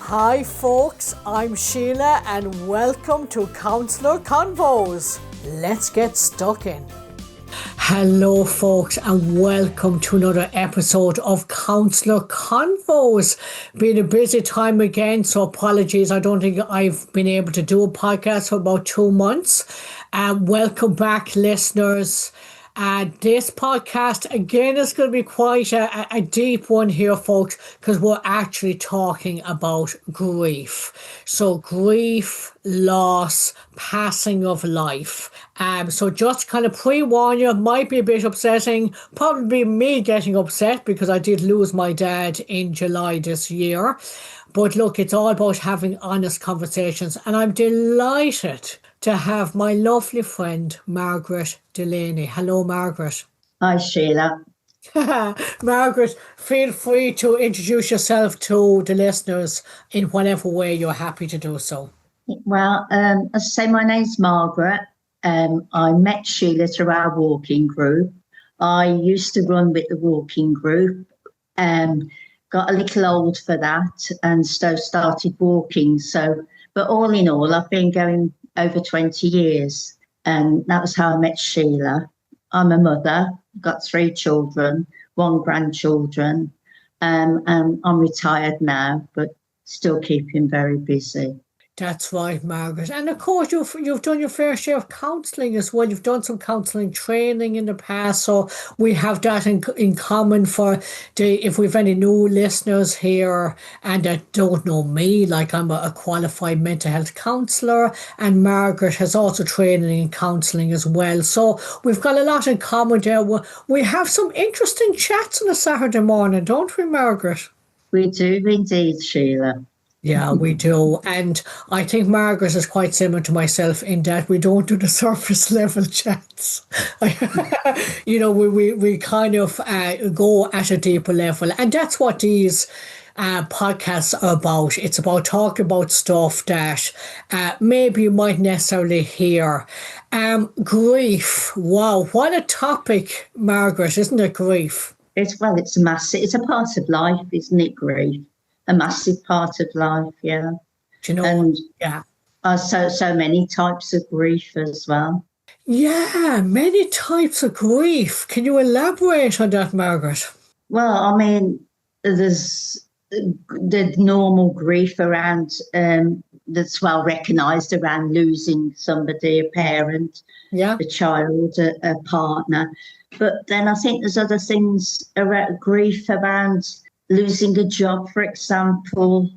Hi folks, I'm Sheila and welcome to Counsellor Convos. Let's get stuck in. Hello folks and welcome to another episode of Counsellor Convos. Been a busy time again, so apologies, I don't think I've been able to do a podcast for about 2 months. Welcome back listeners. This podcast again is going to be quite a deep one here folks, because we're actually talking about grief. So grief, loss, passing of life. So just kind of pre-warn you, it might be a bit upsetting, probably me getting upset because I did lose my dad in July this year. But look, it's all about having honest conversations, and I'm delighted to have my lovely friend, Margaret Delaney. Hello, Margaret. Hi, Sheila. Margaret, feel free to introduce yourself to the listeners in whatever way you're happy to do so. Well, as I say, my name's Margaret. I met Sheila through our walking group. I used to run with the walking group, got a little old for that and so started walking. But all in all, I've been going over 20 years, and that was how I met Sheila. I'm a mother, got 3 children, 1 grandchildren, and I'm retired now, but still keeping very busy. That's right, Margaret. And of course, you've done your fair share of counselling as well. You've done some counselling training in the past, so we have that in common for if we've any new listeners here and that don't know me, like I'm a qualified mental health counsellor, and Margaret has also training in counselling as well. So we've got a lot in common there. We have some interesting chats on a Saturday morning, don't we, Margaret? We do indeed, Sheila. Yeah, we do. And I think Margaret is quite similar to myself in that we don't do the surface level chats. We kind of go at a deeper level. And that's what these podcasts are about. It's about talking about stuff that maybe you might necessarily hear. Grief. Wow, what a topic, Margaret, isn't it, grief? It's a part of life, isn't it, grief? A massive part of life, yeah. Do you know? And yeah. So many types of grief as well. Yeah, many types of grief. Can you elaborate on that, Margaret? Well, I mean, there's the normal grief around that's well recognised around losing somebody, a parent, yeah, a child, a partner. But then I think there's other things around grief around losing a job, for example,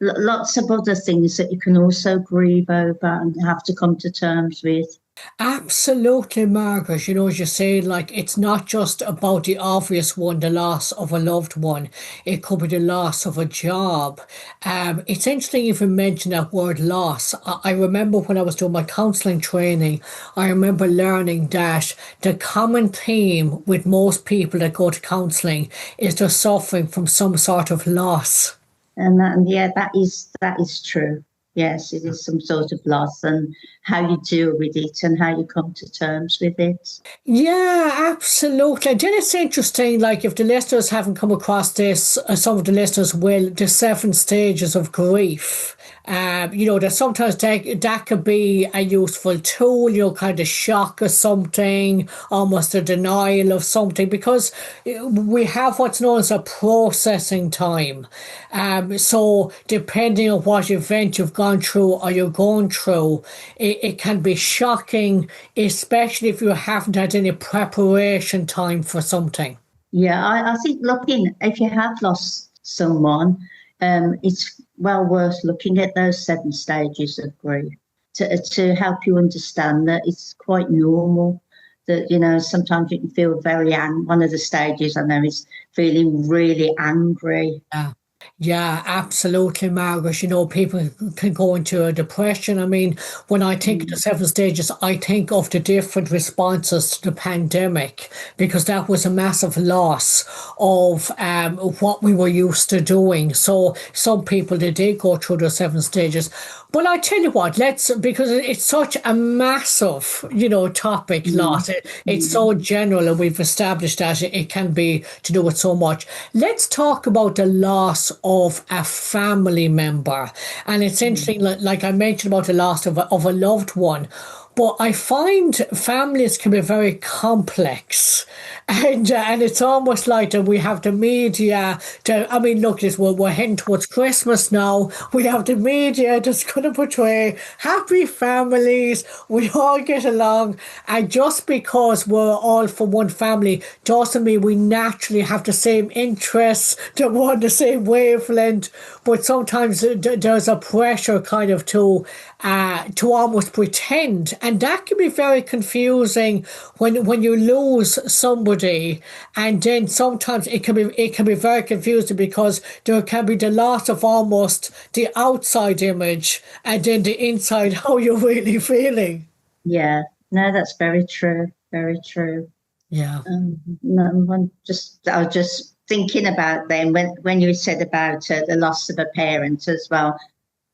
lots of other things that you can also grieve over and have to come to terms with. Absolutely, Margaret. As you say, like it's not just about the obvious one, the loss of a loved one. It could be the loss of a job. It's interesting you even mention that word loss. I remember when I was doing my counselling training, I remember learning that the common theme with most people that go to counselling is they're suffering from some sort of loss. And that is true. Yes, it is some sort of loss, and how you deal with it and how you come to terms with it. Yeah, absolutely. And then it's interesting, like if the listeners haven't come across this, some of the listeners will, the 7 stages of grief. That sometimes that could be a useful tool, kind of shock of something, almost a denial of something, because we have what's known as a processing time. So depending on what event you've gone through or you're going through, it can be shocking, especially if you haven't had any preparation time for something. Yeah, I think if you have lost someone, it's well worth looking at those 7 stages of grief to help you understand that it's quite normal that, sometimes you can feel very angry. One of the stages I know is feeling really angry. Yeah, absolutely, Margaret. People can go into a depression. I mean, when I think of the 7 stages, I think of the different responses to the pandemic, because that was a massive loss of what we were used to doing. So some people, they did go through the 7 stages. But I tell you what, because it's such a massive, topic, loss. It's so general, and we've established that it can be to do with so much. Let's talk about the loss of a family member. And it's interesting, like I mentioned about the loss of a loved one. But I find families can be very complex, and it's almost like that we have the media. I mean, look, we're heading towards Christmas now. We have the media that's going to portray happy families. We all get along, and just because we're all from one family doesn't mean we naturally have the same interests, that we're on the same wavelength. But sometimes there's a pressure kind of to almost pretend, and that can be very confusing when you lose somebody, and then sometimes it can be very confusing because there can be the loss of almost the outside image and then the inside how you're really feeling. Yeah, no, that's very true. Very true. Yeah. No, I was just thinking about then when you said about the loss of a parent as well.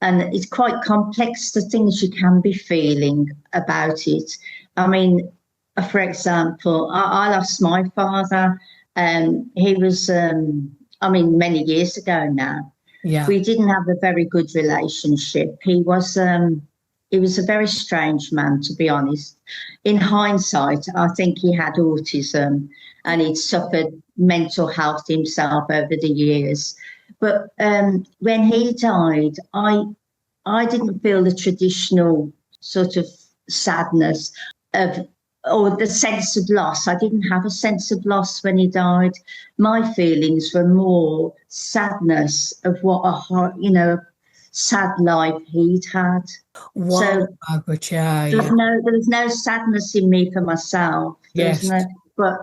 And it's quite complex, the things you can be feeling about it. I mean, for example, I lost my father. He was, many years ago now. Yeah. We didn't have a very good relationship. He was a very strange man, to be honest. In hindsight, I think he had autism and he'd suffered mental health himself over the years. But when he died, I didn't feel the traditional sort of sadness or the sense of loss. I didn't have a sense of loss when he died. My feelings were more sadness of what a sad life he'd had. Wow, So Margaret, yeah. there was no sadness in me for myself. Yes. But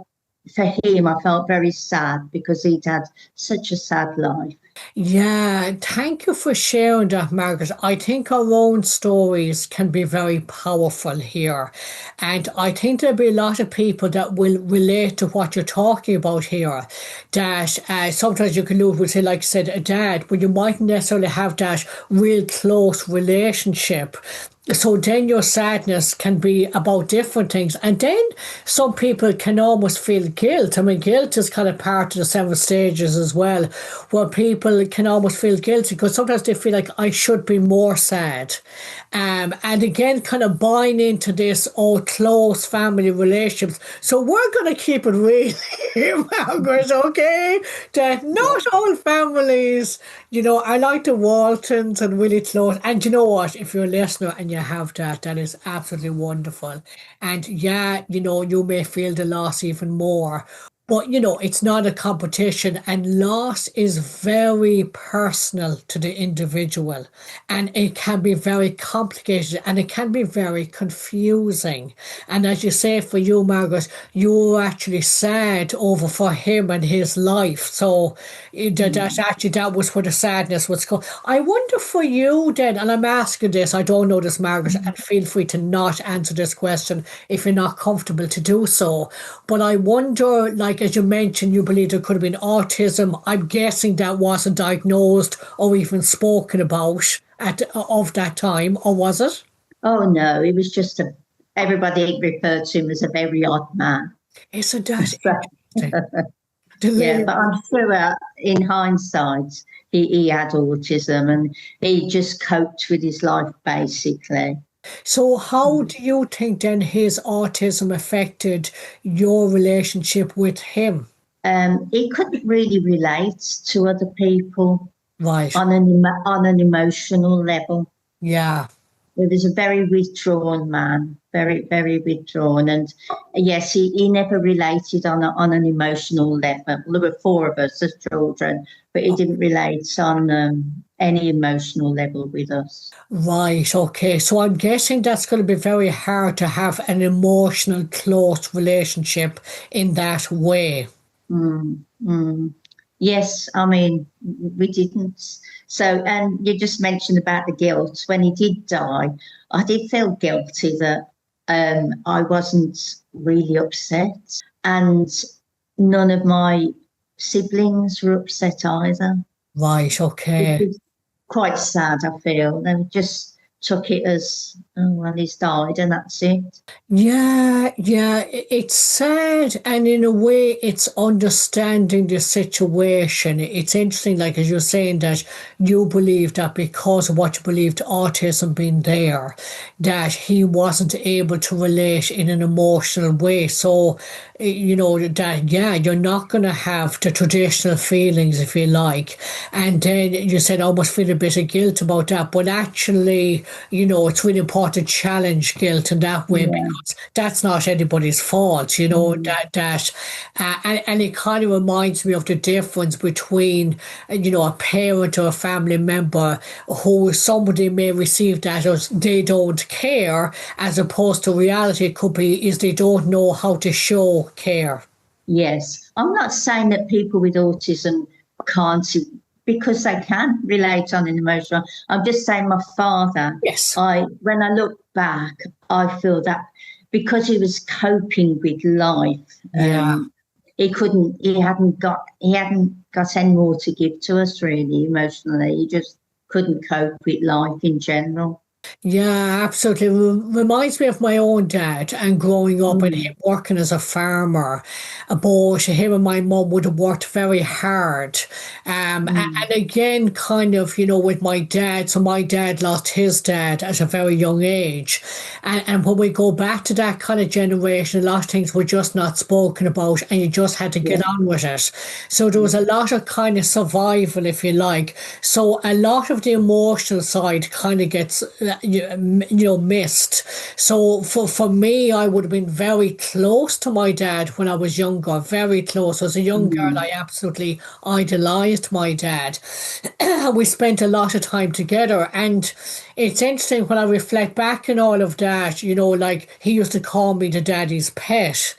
for him, I felt very sad because he'd had such a sad life. Yeah, thank you for sharing that, Margaret. I think our own stories can be very powerful here. And I think there'll be a lot of people that will relate to what you're talking about here. That sometimes you can lose, we'll say, like I said, a dad, but you mightn't necessarily have that real close relationship. So then your sadness can be about different things. And then some people can almost feel guilt. I mean, guilt is kind of part of the 7 stages as well, where people can almost feel guilty because sometimes they feel like I should be more sad. And again, kind of buying into this close family relationships. So we're going to keep it real, Margaret, okay? That not all families, I like the Waltons and really close. And you know what? If you're a listener and you have that is absolutely wonderful. And yeah, you may feel the loss even more. But, it's not a competition, and loss is very personal to the individual, and it can be very complicated and it can be very confusing. And as you say, for you, Margaret, you were actually sad over for him and his life. So that was where the sadness was going. I wonder for you then, and I'm asking this, I don't know this, Margaret, and feel free to not answer this question if you're not comfortable to do so. But I wonder, like, as you mentioned, you believe there could have been autism. I'm guessing that wasn't diagnosed or even spoken about of that time, or was it? Oh no, it was just everybody referred to him as a very odd man. Isn't that interesting? Yeah, but I'm sure in hindsight he had autism and he just coped with his life basically. So how do you think then his autism affected your relationship with him? He couldn't really relate to other people, Right. on an emotional level. Yeah. He was a very withdrawn man, very, very withdrawn. And yes, he never related on an emotional level. There were 4 of us as children, but he didn't relate on any emotional level with us. Right, okay. So I'm guessing that's going to be very hard to have an emotional, close relationship in that way. Yes, I mean, we didn't. So, and you just mentioned about the guilt. When he did die, I did feel guilty that I wasn't really upset. And none of my siblings were upset either. Right, okay. It was quite sad, I feel. They were just took it as, oh, well, he's died and that's it. Yeah, yeah, it's sad, and in a way, it's understanding the situation. It's interesting, like as you're saying, that you believe that because of what you believed, autism being there, that he wasn't able to relate in an emotional way. So, that yeah, you're not going to have the traditional feelings, if you like. And then you said almost feel a bit of guilt about that, but actually, it's really important to challenge guilt in that way Yeah. because that's not anybody's fault, Mm. and it kind of reminds me of the difference between, a parent or a family member who somebody may receive that as they don't care, as opposed to reality could be is they don't know how to show care. Yes. I'm not saying that people with autism can't, because they can relate on an emotional. I'm just saying my father, Yes. when I look back, I feel that because he was coping with life, Yeah. he hadn't got any more to give to us really emotionally. He just couldn't cope with life in general. Yeah, absolutely. Reminds me of my own dad and growing up and him Mm, working as a farmer. But him and my mum would have worked very hard. mm, And again, kind of, with my dad. So my dad lost his dad at a very young age. And when we go back to that kind of generation, a lot of things were just not spoken about and you just had to get yeah, on with it. So there was a lot of kind of survival, if you like. So a lot of the emotional side kind of gets missed. So for me, I would have been very close to my dad when I was younger, very close. As a young girl, mm, I absolutely idolized my dad. We spent a lot of time together, and it's interesting when I reflect back on all of that. Like he used to call me the daddy's pet.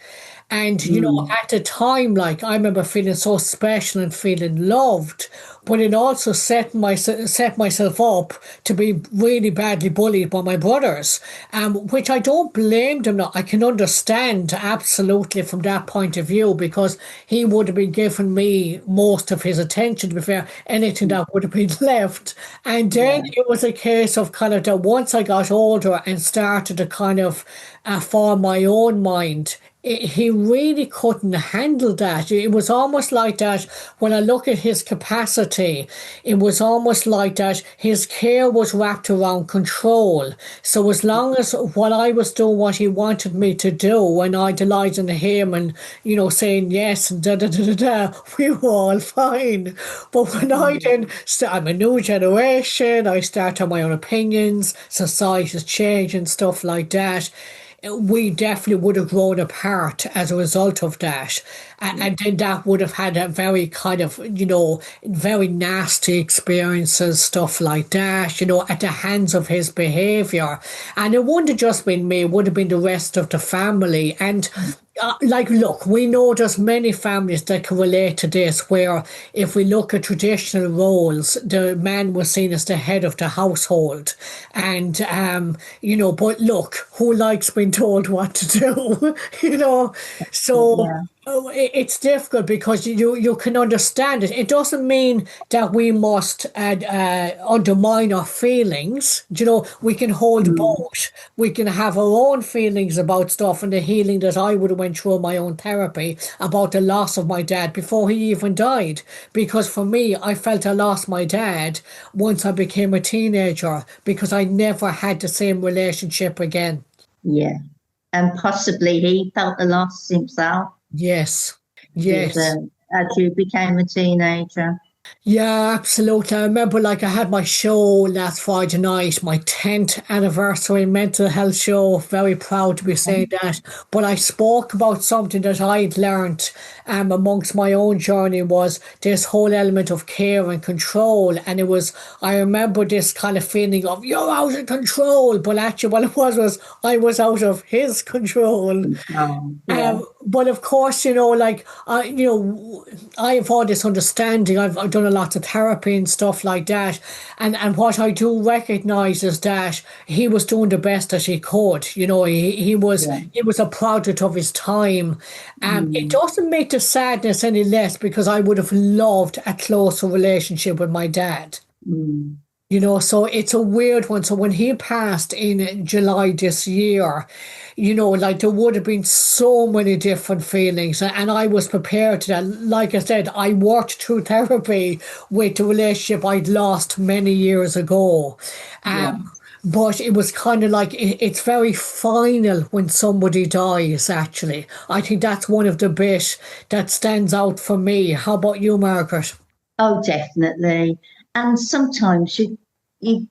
And, mm, at the time, like, I remember feeling so special and feeling loved, but it also set myself up to be really badly bullied by my brothers, which I don't blame them. Now, I can understand absolutely from that point of view because he would have been giving me most of his attention, to be fair, anything that would have been left. And then yeah, it was a case of kind of that once I got older and started to kind of form my own mind, he really couldn't handle that. It was almost like that when I look at his capacity, it was almost like that his care was wrapped around control. So as long as what I was doing what he wanted me to do and idolizing him and, saying yes and da da da da da, we were all fine. But when I mm, then I'm a new generation, I start on my own opinions, society's changed and stuff like that, we definitely would have grown apart as a result of that. And then that would have had a very kind of, very nasty experiences, stuff like that, at the hands of his behavior. And it wouldn't have just been me, it would have been the rest of the family. And look, we know there's many families that can relate to this, where if we look at traditional roles, the man was seen as the head of the household. And, but look, who likes being told what to do, So yeah, it's difficult because you can understand it. It doesn't mean that we must undermine our feelings. We can hold mm, both. We can have our own feelings about stuff and the healing that I would have went through in my own therapy about the loss of my dad before he even died. Because for me, I felt I lost my dad once I became a teenager because I never had the same relationship again. yeah. And possibly he felt the loss himself Yes. with, Yes. as you became a teenager. Yeah, absolutely. I remember like I had my show last Friday night, my 10th anniversary mental health show. Very proud to be saying that. But I spoke about something that I'd learned amongst my own journey was this whole element of care and control. And I remember this kind of feeling of, you're out of control. But actually what it was I was out of his control. Yeah. But of course, I have all this understanding. I've done a lot of therapy and stuff like that, and what I do recognize is that he was doing the best that he could. Yeah. He was a product of his time. It Mm, doesn't make the sadness any less because I would have loved a closer relationship with my dad. mm. So it's a weird one. So when he passed in July this year, like there would have been so many different feelings. And I was prepared to that. Like I said, I worked through therapy with the relationship I'd lost many years ago. Yeah. But it was kind of like it's very final when somebody dies, actually. I think that's one of the bit that stands out for me. How about you, Margaret? Oh, definitely. And sometimes you you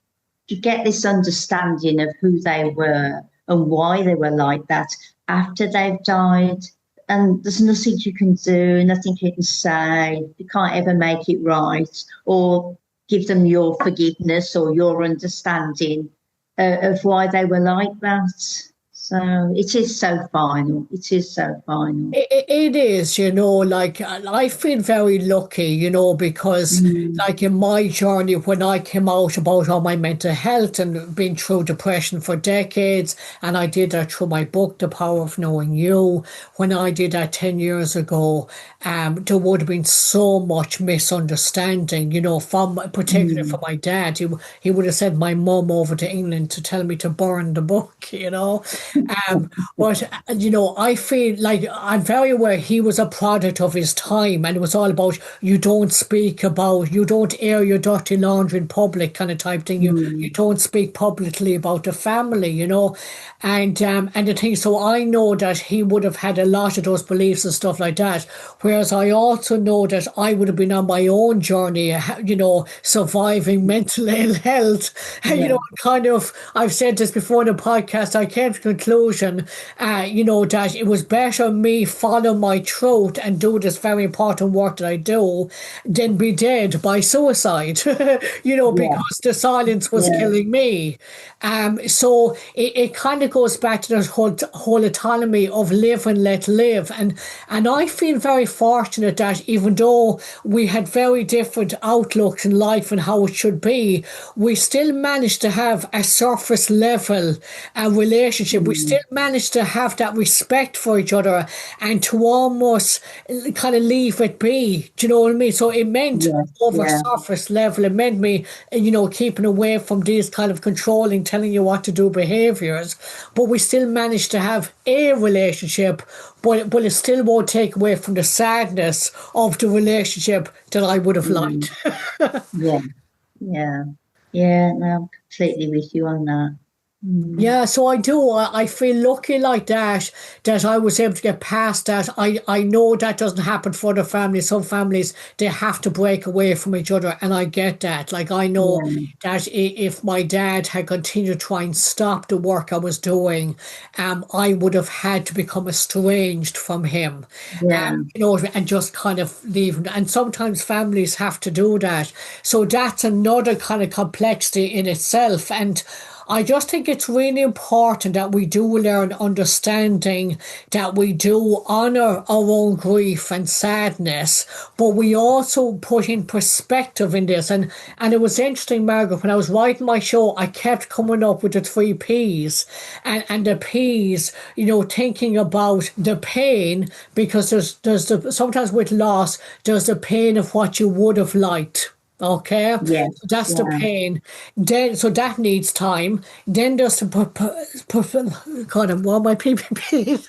get this understanding of who they were and why they were like that after they've died. And there's nothing you can do, nothing you can say. You can't ever make it right or give them your forgiveness or your understanding of why they were like that. So it is so final. It is so final. It is, like I feel very lucky, because Mm, like in my journey when I came out about all my mental health and been through depression for decades, and I did that through my book, The Power of Knowing You. When I did that 10 years ago, there would have been so much misunderstanding, from particularly mm, for my dad. He would have sent my mum over to England to tell me to burn the book. But I feel like I'm very aware he was a product of his time, and it was all about you don't air your dirty laundry in public kind of type thing. You mm. don't speak publicly about the family. And the thing. So I know that he would have had a lot of those beliefs and stuff like that. Whereas I also know that I would have been on my own journey, surviving mental ill health. Yeah. Kind of. I've said this before in the podcast. I came to the conclusion, that it was better me follow my throat and do this very important work that I do than be dead by suicide, Yeah. because the silence was Yeah. killing me. So it kind of goes back to this whole autonomy of live and let live. And I feel very fortunate that even though we had very different outlooks in life and how it should be, we still managed to have a surface level relationship. We Mm. still managed to have that respect for each other and to almost kind of leave it be. Do you know what I mean? So it meant Yes. over Yeah. surface level, it meant me, keeping away from these kind of controlling, telling you what to do behaviors. But we still managed to have a relationship, but it still won't take away from the sadness of the relationship that I would have Mm. liked. Yeah. Yeah. Yeah. No, I'm completely with you on that. Mm. Yeah, so I do. I feel lucky like that I was able to get past that. I know that doesn't happen for other families. Some families, they have to break away from each other, and I get that. Like, I know Yeah. that if my dad had continued to try and stop the work I was doing, I would have had to become estranged from him, Yeah. and just kind of leave him. And sometimes families have to do that. So that's another kind of complexity in itself. And I just think it's really important that we do learn understanding, that we do honour our own grief and sadness, but we also put in perspective in this. And it was interesting, Margaret, when I was writing my show, I kept coming up with the three P's. And the P's, thinking about the pain, because sometimes with loss, there's the pain of what you would have liked. Okay, Yeah. so that's the Yeah. pain. Then, so that needs time. Then there's the God, what my PPP.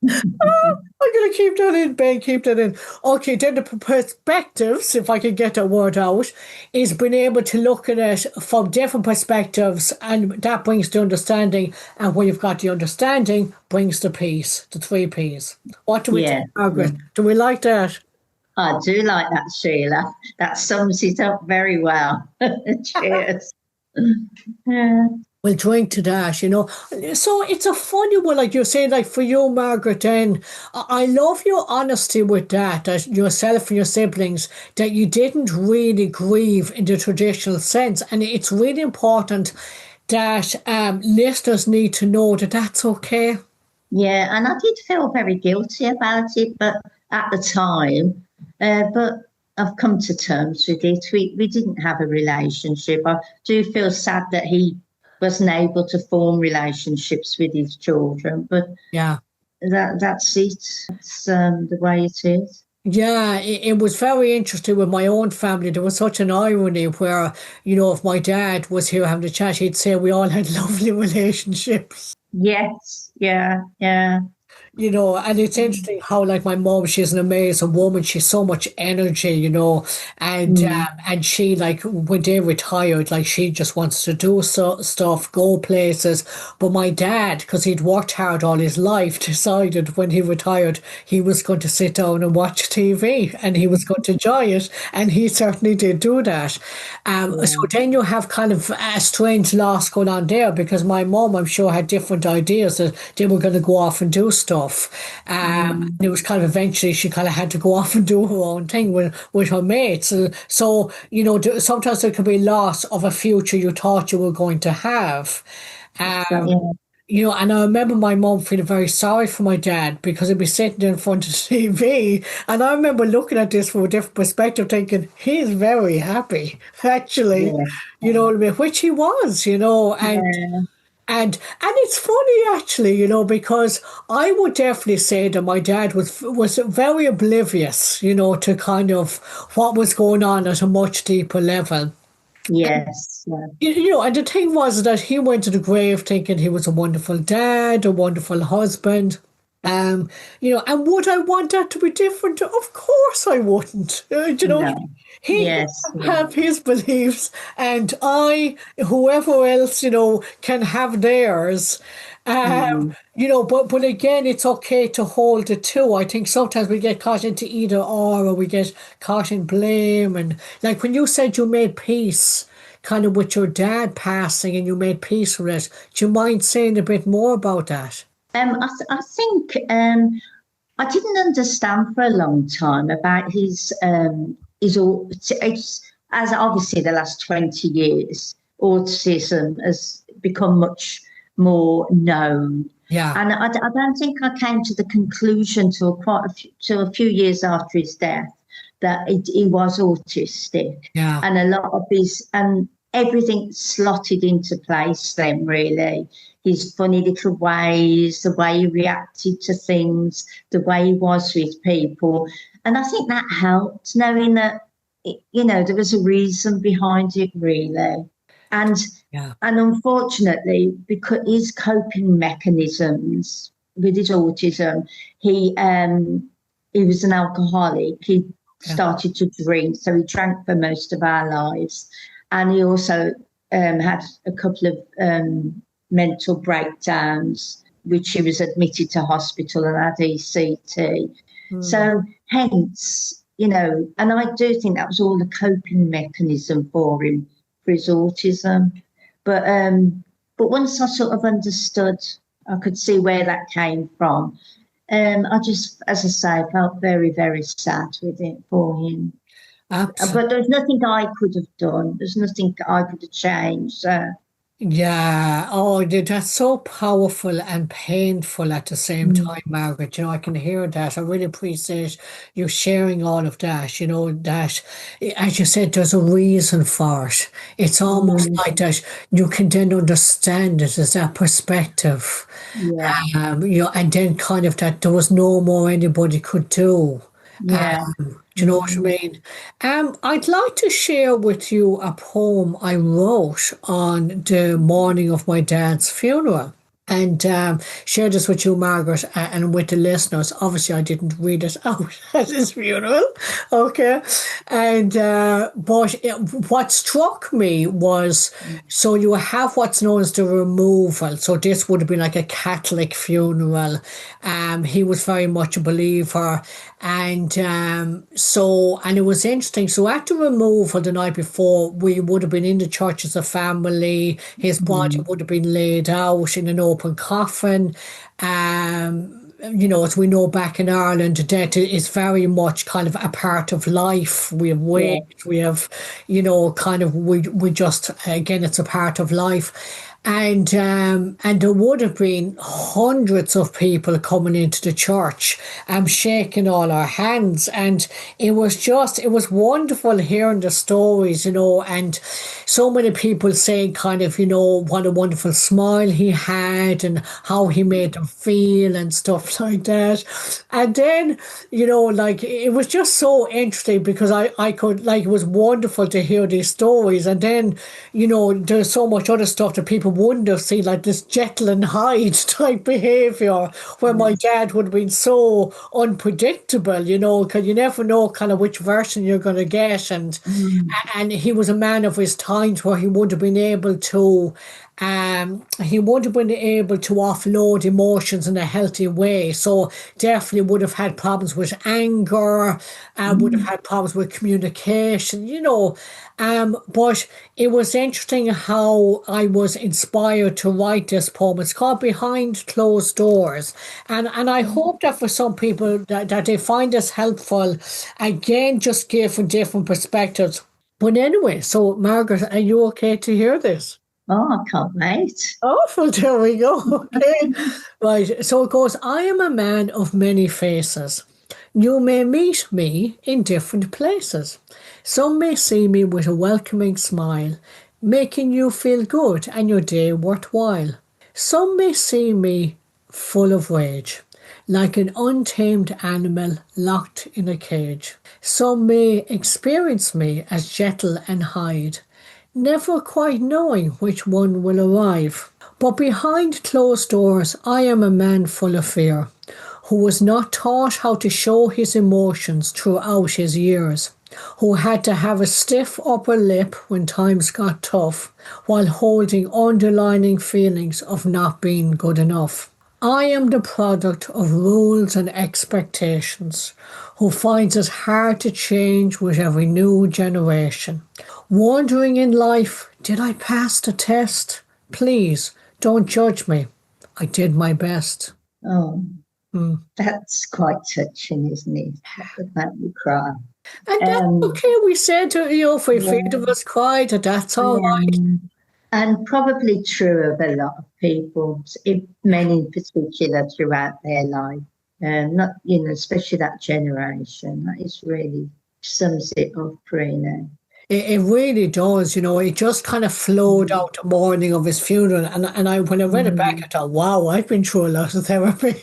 I'm gonna keep that in, Ben. Keep that in. Okay, then the perspectives, if I can get that word out, is being able to look at it from different perspectives, and that brings the understanding. And when you've got the understanding, brings the peace. The three P's. What do we think, Yeah. Yeah. Margaret? Do we like that? I do like that, Sheila. That sums it up very well. Cheers. Yeah. We'll drink to that. So it's a funny one, like you're saying, like for you, Margaret, then I love your honesty with that yourself and your siblings, that you didn't really grieve in the traditional sense. And it's really important that listeners need to know that that's okay. Yeah, and I did feel very guilty about it, but at the time, but I've come to terms with it. We didn't have a relationship. I do feel sad that he wasn't able to form relationships with his children, but Yeah. that's it. It's the way it is. Yeah, it was very interesting with my own family. There was such an irony where, if my dad was here having a chat, he'd say we all had lovely relationships. Yes, yeah, yeah. And it's interesting how, like, my mom, she's an amazing woman. She's so much energy, Mm, and she, like, when they retired, like, she just wants to do stuff, go places. But my dad, because he'd worked hard all his life, decided when he retired he was going to sit down and watch TV, and he was going to enjoy it, and he certainly did do that. So yeah. then you have kind of a strange loss going on there because my mom, I'm sure, had different ideas that they were going to go off and do stuff. Mm, And it was kind of eventually she kind of had to go off and do her own thing with her mates. So, sometimes there could be loss of a future you thought you were going to have. so, Um, yeah. and I remember my mum feeling very sorry for my dad because he'd be sitting there in front of the TV. And I remember looking at this from a different perspective, thinking, he's very happy, actually. Yeah. You know what I mean? Which he was, Yeah. and it's funny actually, because I would definitely say that my dad was very oblivious, to kind of what was going on at a much deeper level. Yes. Yeah. And the thing was that he went to the grave thinking he was a wonderful dad, a wonderful husband. And would I want that to be different? Of course I wouldn't. No. He Yes. can have his beliefs, and whoever else, can have theirs. Mm, But again, it's okay to hold the two. I think sometimes we get caught into either or we get caught in blame. And like when you said you made peace kind of with your dad passing and you made peace with it, do you mind saying a bit more about that? I think I didn't understand for a long time about it's as obviously the last 20 years, autism has become much more known. Yeah, And I don't think I came to the conclusion till a few years after his death that he was autistic, yeah, and a lot of and everything slotted into place then really. His funny little ways, the way he reacted to things, the way he was with people. And I think that helped, knowing that, there was a reason behind it, really. And yeah, and unfortunately, because his coping mechanisms with his autism, he was an alcoholic. He yeah. started to drink, so he drank for most of our lives, and he also had a couple of mental breakdowns, which he was admitted to hospital and had ECT. Mm. So hence, and I do think that was all the coping mechanism for him for his autism. But once I sort of understood, I could see where that came from. I just, as I say, felt very, very sad with it for him. But there's nothing I could have done. There's nothing I could have changed. So, Yeah, oh, that's so powerful and painful at the same mm, time, Margaret. I can hear that. I really appreciate you sharing all of that. That, as you said, there's a reason for it. It's almost mm, like that you can then understand it as that perspective. yeah, And then kind of that there was no more anybody could do. yeah. Do you know what I Mm, mean? I'd like to share with you a poem I wrote on the morning of my dad's funeral. And share this with you, Margaret, and with the listeners. Obviously, I didn't read it out at his funeral, okay? And but what struck me was so you have what's known as the removal. So this would have been like a Catholic funeral. He was very much a believer, and and it was interesting. So at the removal the night before, we would have been in the church as a family. His body mm, would have been laid out in an open coffin. As we know back in Ireland, death is very much kind of a part of life. We have yeah, waked, we have, kind of, we just, again, it's a part of life. And there would have been hundreds of people coming into the church, shaking all our hands. And it was wonderful hearing the stories, and so many people saying kind of, what a wonderful smile he had and how he made them feel and stuff like that. And then, like, it was just so interesting because I could, like, it was wonderful to hear these stories. And then, there's so much other stuff that people wouldn't have seen, like this Jekyll and Hyde type behaviour, where my dad would have been so unpredictable, because you never know kind of which version you're going to get. And he was a man of his times where he would have been able to offload emotions in a healthy way. So definitely would have had problems with anger, would have had problems with communication, but it was interesting how I was inspired to write this poem. It's called Behind Closed Doors. And I hope that for some people that they find this helpful, again, just given different perspectives. But anyway, so Margaret, are you okay to hear this? Oh, I can't wait. Oh, well, there we go. Okay. Right. So it goes, I am a man of many faces. You may meet me in different places. Some may see me with a welcoming smile, making you feel good and your day worthwhile. Some may see me full of rage, like an untamed animal locked in a cage. Some may experience me as Jekyll and Hyde, never quite knowing which one will arrive. But behind closed doors, I am a man full of fear, who was not taught how to show his emotions throughout his years, who had to have a stiff upper lip when times got tough, while holding underlining feelings of not being good enough. I am the product of rules and expectations, who finds it hard to change with every new generation. Wondering in life, did I pass the test? Please, don't judge me. I did my best. Oh, that's quite touching, isn't it? That would make me cry. And that's okay. We said, if we feared of us cried, that's all right. And probably true of a lot of people, men in particular throughout their life. Not, especially that generation. That is really sums it up pretty now. It really does, it just kind of flowed out the morning of his funeral. And when I read it back, I thought, wow, I've been through a lot of therapy.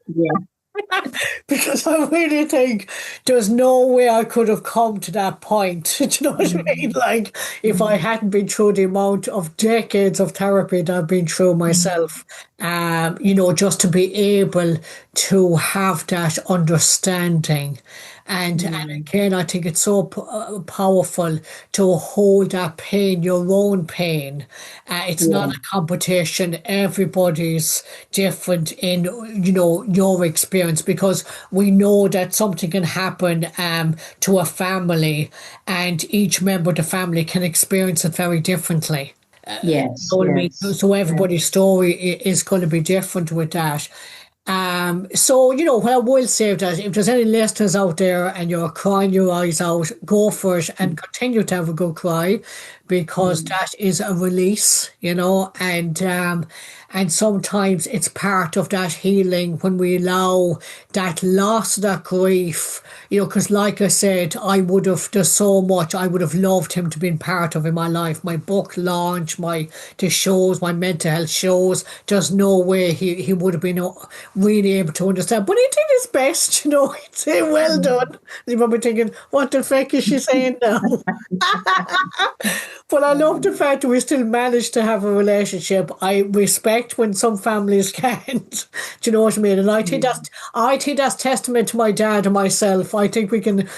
Yeah. Because I really think there's no way I could have come to that point. Do you know what I mean? Like, if I hadn't been through the amount of decades of therapy that I've been through myself, just to be able to have that understanding. And again, I think it's so powerful to hold that pain, your own pain. It's not a competition. Everybody's different in, your experience, because we know that something can happen to a family and each member of the family can experience it very differently. Yes. So everybody's story is going to be different with that. So, what I will say that if there's any listeners out there and you're crying your eyes out, go for it and continue to have a good cry, because that is a release, and sometimes it's part of that healing when we allow that loss, that grief, because like I said, there's so much I would have loved him to be part of in my life. My book launch, the shows, my mental health shows, there's no way he would have been really able to understand. But he did his best, he'd say, well done. You're probably thinking, what the fuck is she saying now? But I love the fact that we still managed to have a relationship. I respect when some families can't. Do you know what I mean? And I think that's testament to my dad and myself. I think we can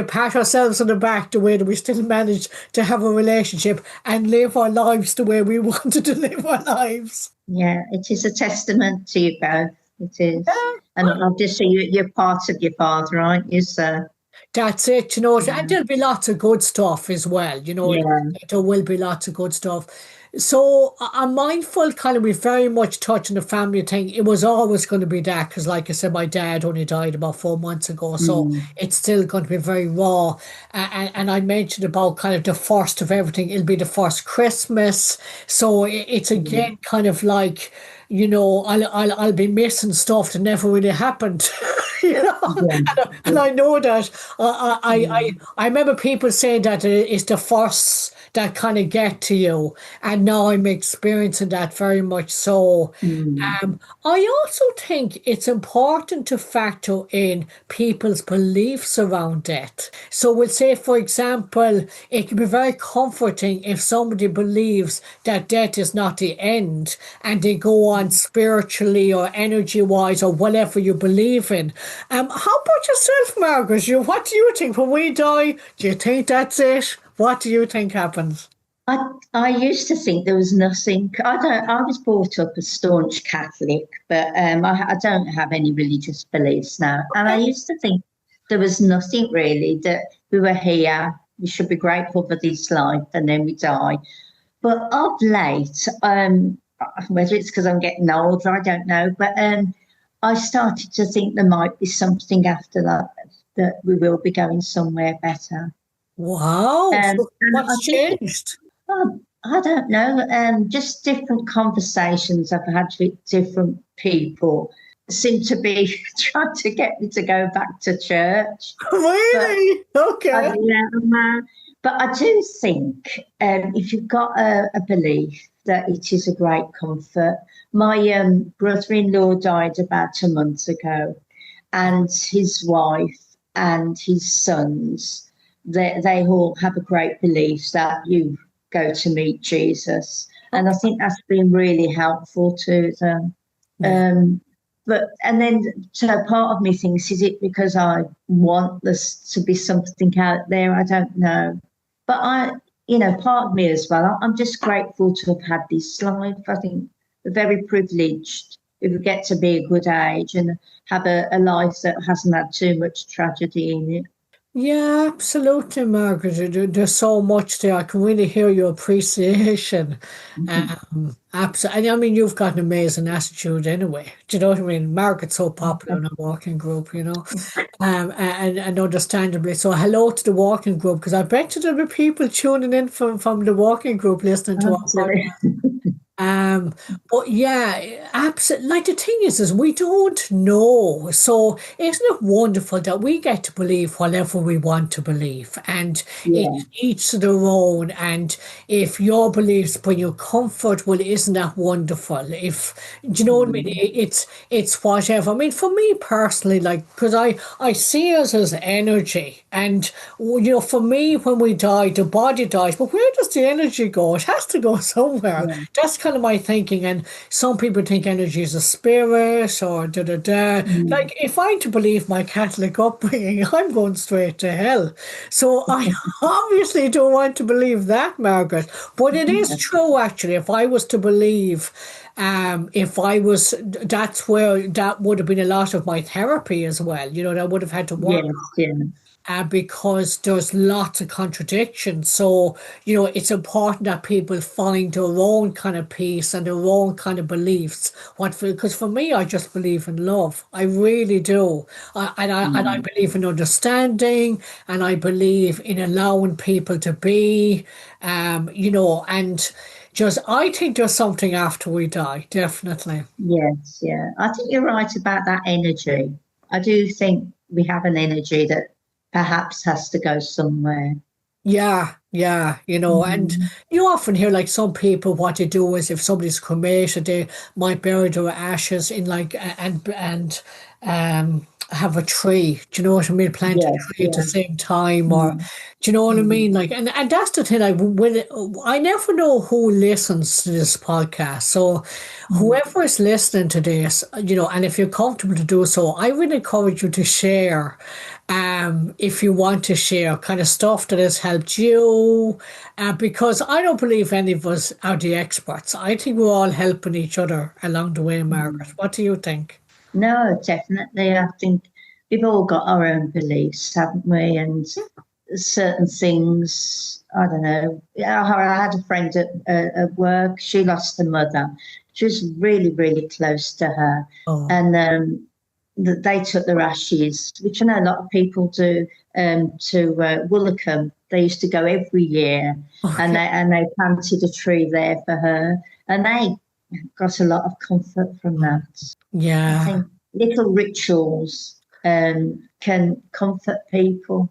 pat ourselves on the back the way that we still managed to have a relationship and live our lives the way we wanted to live our lives. Yeah, it is a testament to you both. It is. And obviously you're part of your father, aren't you, sir? That's it, and there'll be lots of good stuff as well, Yeah. there will be lots of good stuff. So I'm mindful, kind of, we very much touching the family thing. It was always going to be that because, like I said, my dad only died about 4 months ago, so Mm, it's still going to be very raw. And I mentioned about kind of the first of everything. It'll be the first Christmas, so it's mm, again kind of like, I'll be missing stuff that never really happened. yeah. And I know that Mm, I remember people saying that it's the first that kind of get to you, and now I'm experiencing that very much so. mm, I also think it's important to factor in people's beliefs around death. So we'll say, for example, it can be very comforting if somebody believes that death is not the end and they go on spiritually or energy wise or whatever you believe in. How about yourself, Margaret? What do you think when we die? Do you think that's it? What do you think happens? I used to think there was nothing. I was brought up a staunch Catholic, but I don't have any religious beliefs now. And I Okay. used to think there was nothing really, that we were here, we should be grateful for this life, and then we die. But of late, whether it's because I'm getting older, I don't know, but I started to think there might be something after that, that we will be going somewhere better. Wow. So And I what's think it, changed? oh, I don't know, just different conversations I've had with different people seem to be trying to get me to go back to church. But Really? Okay. but I do think if you've got a belief that it is a great comfort. My brother-in-law died about a month ago, and his wife and his sons, they all have a great belief that you go to meet Jesus. And I Okay. think that's been really helpful to them. Yeah. Um, but and then so part of me thinks, is it because I want this to be something out there? I don't know. But part of me as well, I'm just grateful to have had this life. I think we're very privileged if we get to be a good age and have a life that hasn't had too much tragedy in it. Yeah, absolutely, Margaret. There's so much there. I can really hear your appreciation. Mhm. Absolutely. I mean, you've got an amazing attitude anyway. Do you know what I mean? Margaret's so popular in our walking group, and understandably. So, hello to the walking group, because I bet you there'll be people tuning in from the walking group listening to our Absolutely. podcast. Um, but yeah, absolutely. Like the thing is we don't know. So isn't it wonderful that we get to believe whatever we want to believe, and Yeah. it's each to their own. And if your beliefs bring you comfort, well, isn't that wonderful? If do you know what I mean? Mm. It's whatever. I mean, for me personally, like because I see us as energy, and for me, when we die, the body dies, but where does the energy go? It has to go somewhere. Yeah. That's kind of my thinking. And some people think energy is a spirit or da da da. Mm. Like, if I'm to believe my Catholic upbringing, I'm going straight to hell. So I obviously don't want to believe that, Margaret. But it is true, actually. If I was to believe, if I was, that's where that would have been a lot of my therapy as well. That I would have had to work Yes. Yeah. because there's lots of contradictions. So, it's important that people find their own kind of peace and their own kind of beliefs. Because for me, I just believe in love. I really do. And I Mm. believe in understanding, and I believe in allowing people to be, and just, I think there's something after we die, definitely. Yes. Yeah. I think you're right about that energy. I do think we have an energy that perhaps has to go somewhere. Yeah, yeah, and Mm. you often hear like some people what they do is if somebody's cremated, they might bury their ashes in like have a tree. Do you know what I mean? Plant a Yes. tree at the Yeah. same time, or Mm. do you know what I Mm. mean? Like, and that's the thing. I never know who listens to this podcast. So Mm. whoever is listening to this, and if you're comfortable to do so, I would encourage you to share if you want to share kind of stuff that has helped you, because I don't believe any of us are the experts. I think we're all helping each other along the way, Margaret. Mm. What do you think? No, definitely. I think. we've all got our own beliefs, haven't we? And certain things, I don't know. I had a friend at work. She lost her mother. She was really, really close to her, Oh, and they took their ashes, which I know a lot of people do, to Woolacombe. They used to go every year, and okay. they planted a tree there for her, and they got a lot of comfort from Mm. that. I Yeah. think little rituals can comfort people.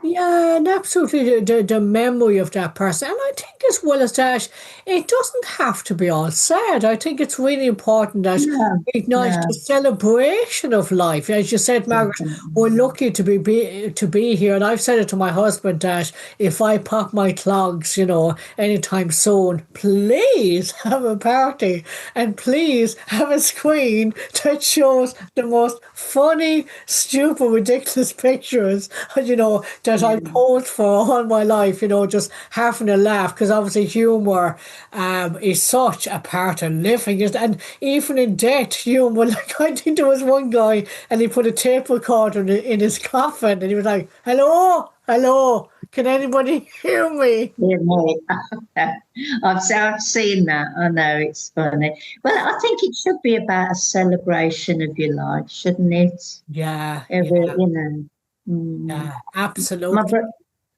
Yeah, and absolutely the memory of that person. And I think as well as that, it doesn't have to be all sad. I think it's really important that No, we acknowledge the no, celebration of life. As you said, Margaret, we're definitely. lucky to be here. And I've said it to my husband that if I pop my clogs, anytime soon, please have a party and please have a screen that shows the most funny, stupid, ridiculous pictures, that I Yeah. posed for all my life, just having a laugh, because obviously humour is such a part of living. And even in death, humour, like I think there was one guy and he put a tape recorder in his coffin and he was like, hello, hello, can anybody hear me? Yeah, no. I've seen that. I know it's funny. Well, I think it should be about a celebration of your life, shouldn't it? Yeah, Every, yeah, you know. Mm. yeah, My absolutely. bro-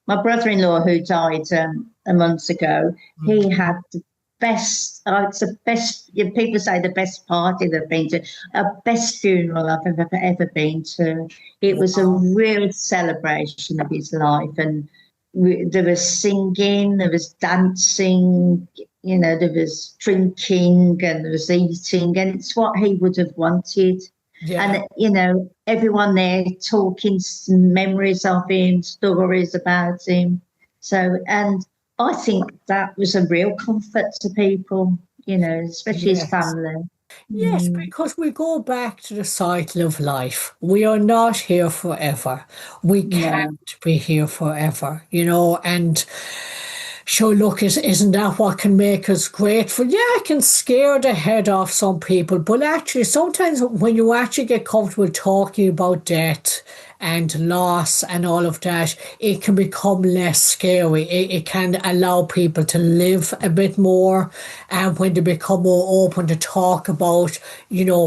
my brother-in-law who died a month ago, he Mm. had the best. Oh, it's the best. People say the best party they've been to, a best funeral I've ever been to. It was a Wow. real celebration of his life, and there was singing, there was dancing, there was drinking, and there was eating, and it's what he would have wanted. Yeah. And everyone there talking some memories of him, stories about him. So, and I think that was a real comfort to people, especially his Yes. family. Yes, Mm, because we go back to the cycle of life. We are not here forever. We no, can't be here forever, and sure, look, isn't that what can make us grateful? Yeah, it can scare the head off some people, but actually, sometimes when you actually get comfortable talking about death and loss and all of that, it can become less scary. It can allow people to live a bit more, and when they become more open to talk about,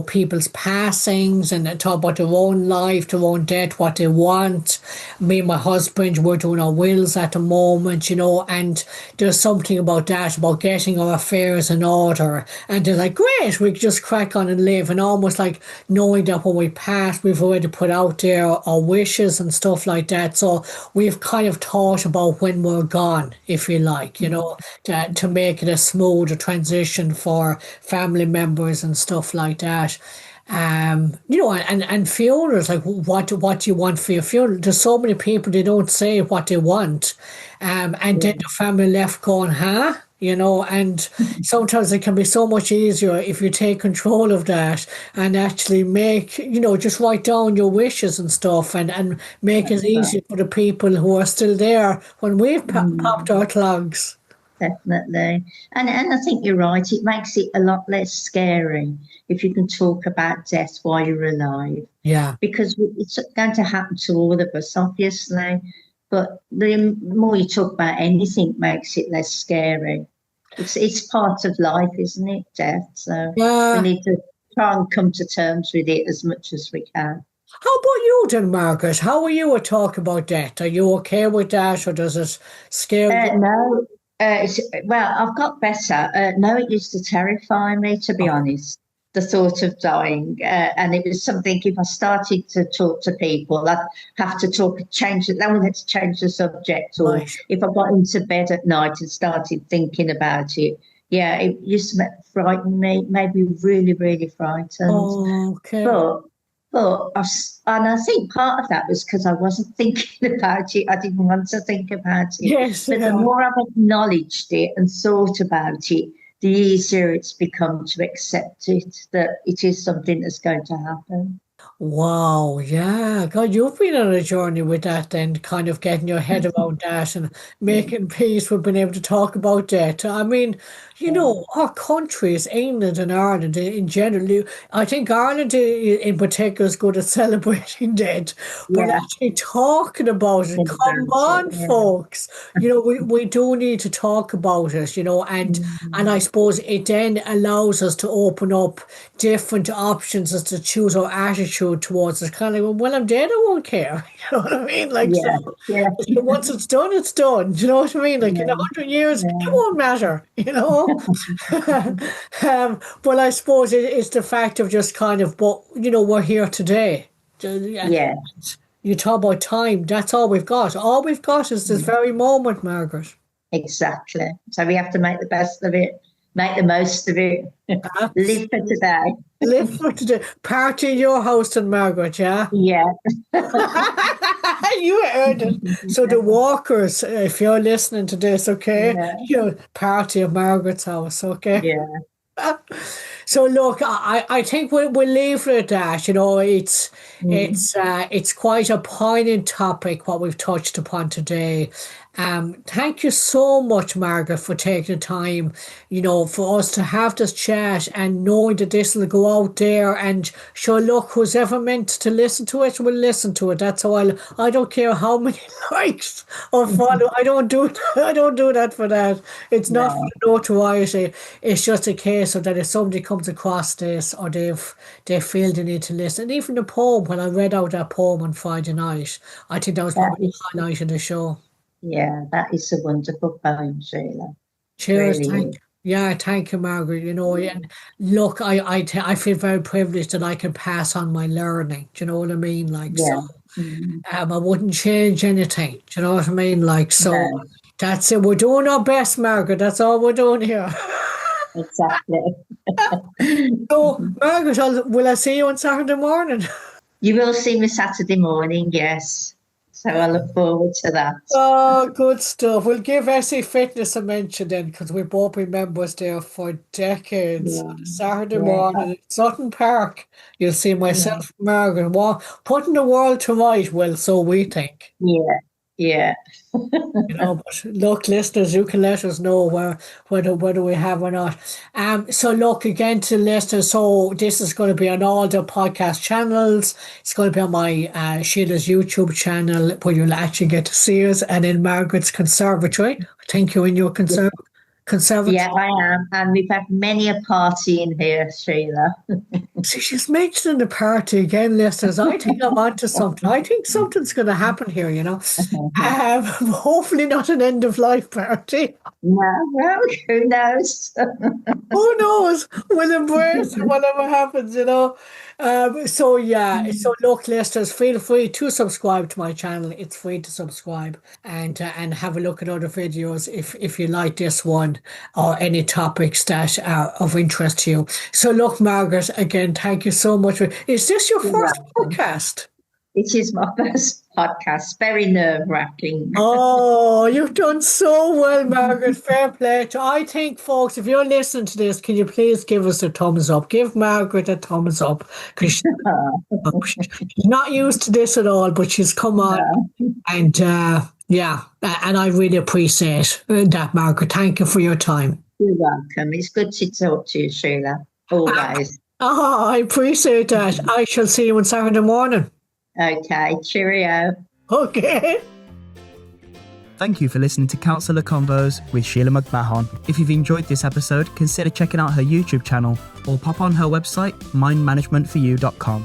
people's passings and talk about their own life, their own death, what they want. Me and my husband, we're doing our wills at the moment, and there's something about that, about getting our affairs in order. And they're like, great, we can just crack on and live. And almost like knowing that when we pass, we've already put out there our wishes and stuff like that. So we've kind of thought about when we're gone, if you like, to make it a smoother transition for family members and stuff like that. And funerals, like what do you want for your funeral? There's so many people, they don't say what they want. And then yeah, the family left going, huh? And sometimes it can be so much easier if you take control of that and actually make, just write down your wishes and stuff and make it that's right. easier for the people who are still there when we've popped Mm. our clogs. Definitely. And I think you're right. It makes it a lot less scary if you can talk about death while you're alive, Yeah. because it's going to happen to all of us, obviously. But the more you talk about anything, makes it less scary. It's part of life, isn't it, death? So we Yeah. need to try and come to terms with it as much as we can. How about you then, Margaret? How are you at talk about death? Are you okay with that or does it scare you? No, well, I've got better. No, it used to terrify me, to be Okay. honest, the thought of dying. And it was something, if I started to talk to people, I'd have to change it. Then let's change the subject. Or Right. if I got into bed at night and started thinking about it, yeah, it used to frighten me, made me really, really frightened. Okay. But and I think part of that was because I wasn't thinking about it. I didn't want to think about it. Yes, But the yeah. more I've acknowledged it and thought about it, the easier it's become to accept it, that it is something that's going to happen. Wow, yeah. God, you've been on a journey with that then, kind of getting your head around that and making peace with being able to talk about that. I mean, our countries, England and Ireland in general, I think Ireland in particular is good at celebrating that, but Yeah, actually talking about it, think come about it. on, folks. We do need to talk about it, and I Mm, suppose it then allows us to open up different options as to choose our attitude towards it. Kind of like, well, I'm dead, I won't care. You know what I mean? Like, so yeah, yeah, once it's done, it's done. Do you know what I mean? Like, in yeah, 100 years, it yeah, won't matter, but I suppose it's the fact of just kind of, but, we're here today. And yeah, you talk about time, that's all we've got. All we've got is this very moment, Margaret. exactly. So we have to make the best of it, make the most of it, live for Absolutely. today. Live for today. Party in your house and Margaret, yeah? Yeah, You heard it. So the walkers, if you're listening to this, okay, yeah, party at Margaret's house, okay. yeah, So look, I think we'll leave it at that. It's mm, it's quite a poignant topic what we've touched upon today. Thank you so much, Margaret, for taking the time, for us to have this chat and knowing that this will go out there and sure, look, who's ever meant to listen to it will listen to it. That's all. I don't care how many likes or follow. I don't do I don't do that for that. It's not for no, the notoriety. It's just a case of that if somebody comes across this or they feel they need to listen. And even the poem, when I read out that poem on Friday night, I think that was that probably the is, highlight of the show. yeah, that is a wonderful poem, Sheila. Cheers, Really thank is. yeah, thank you, Margaret. And look, I feel very privileged that I can pass on my learning. Do you know what I mean? Like so, Yeah, mm, I wouldn't change anything. Do you know what I mean? Like so, no, that's it. We're doing our best, Margaret. That's all we're doing here. exactly. So, Margaret, will I see you on Saturday morning? You will see me Saturday morning, yes. So I look forward to that. Oh, good stuff. We'll give SE Fitness a mention then, because we've both been members there for decades. Yeah, On a Saturday yeah, morning in Sutton Park, you'll see yeah, myself, Margaret, putting the world to right. Well, so we think. yeah, yeah. But look, listeners, you can let us know whether we have or not. So look again to listeners. So this is going to be on all the podcast channels. It's going to be on my Sheila's YouTube channel where you'll actually get to see us, and in Margaret's conservatory. I think you're in your conservatory. Yeah, I am. And we've had many a party in here, Sheila. See, she's mentioning the party again, listeners. I think I'm onto something. I think something's going to happen here. Hopefully not an end of life party. No, well, who knows? Who knows? We'll embrace it, whatever happens. So yeah, so look, listeners, feel free to subscribe to my channel. It's free to subscribe and have a look at other videos if you like this one or any topics that are of interest to you. So look, Margaret, again, thank you so much. Is this your You're first welcome. podcast? It is my first podcast. Very nerve-wracking. Oh, you've done so well, Margaret. Fair play to. I think, folks, if you're listening to this, can you please give us a thumbs up? Give Margaret a thumbs up because she's not used to this at all, but she's come on No, and yeah, and I really appreciate that, Margaret. Thank you for your time. you're welcome. It's good to talk to you, Sheila. Always. Oh, I appreciate that. I shall see you on Saturday morning. Okay, cheerio. Okay. Thank you for listening to Counsellor Convos with Sheila McMahon. If you've enjoyed this episode, consider checking out her YouTube channel or pop on her website, mindmanagementforyou.com.